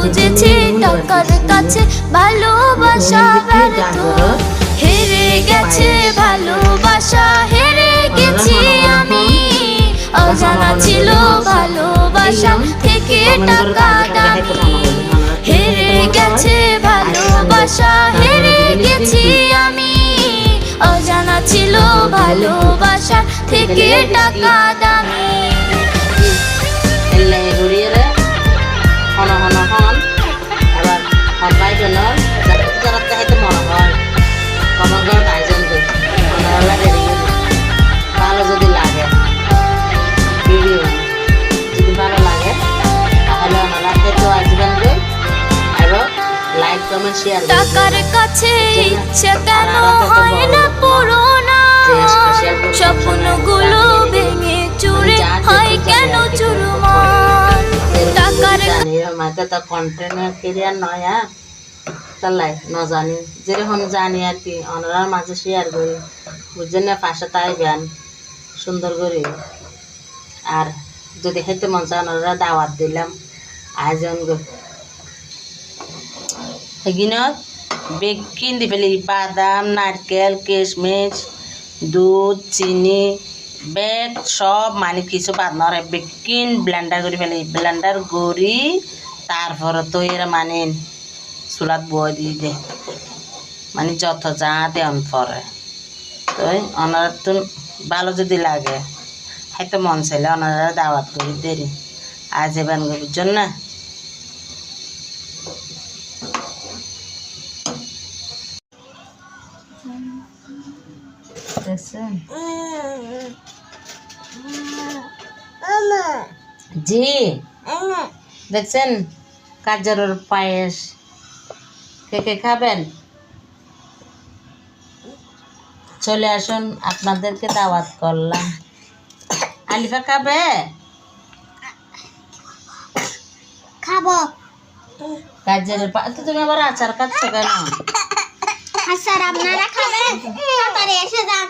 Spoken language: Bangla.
বুঝেছি টাকার কাছে ভালোবাসা ব্যর্থ। হেরে গেছে ভালোবাসা, হেরে গেছি আমি। অজানা ছিল ভালোবাসা থেকে টাকা দামি। হেরে গেছে ভালোবাসা, হেরে গেছি আমি। অজানা ছিল ভালোবাসা থেকে টাকা দামি। ভালো যদি লাগে ভিডিও যদি ভালো লাগে তাহলে ওনারা খেতে আসবেন এবং লাইক কমেন্ট শেয়ার টাকার কাছে ইচ্ছে কেন হয় না পুরোনো? স্বপ্নগুলো ভেঙে চুরে হয় কেন চুরমার? টাকার মাকে তো কন্টেন্ট ক্রিয়েটর নয় তাই ন জানি যেরকম জানি আর কি ওনার মাঝে শেয়ার করি বুঝছেন না, পাশে তাই গান সুন্দর করি। আর যদি খেতে মন চায় ওনারা দাওয়াত দিলাম আয়োজন এগিনত বেগ কিনতে ফেলি বাদাম নারকেল কিশমিশ দুধ চিনি বেগ সব মানে কিছু বাদ নয় বেগ কিন ব্লেন্ডার করে ফেলি ব্লেন্ডার করি তারপরে তো এরা মানে চুলাত বয় দিয়ে দে মানে যত যা দেন পরে তো ওনারা তো ভালো যদি লাগে হয়তো মন চাইলে ওনারা দাওয়াত করি দেরি আজ এবার বুঝছেন না। জি দেখছেন কাজের পায়েস কে কে খাবেন চলে আসুন আপনাদেরকে দাওয়াত করলাম। আলিফা খাবে? খাবো। কাজের তো তুমি আবার আচার খাচ্ছ কেন? আচ্ছা আপনারা খাবেন, তাড়াতাড়ি এসে যান।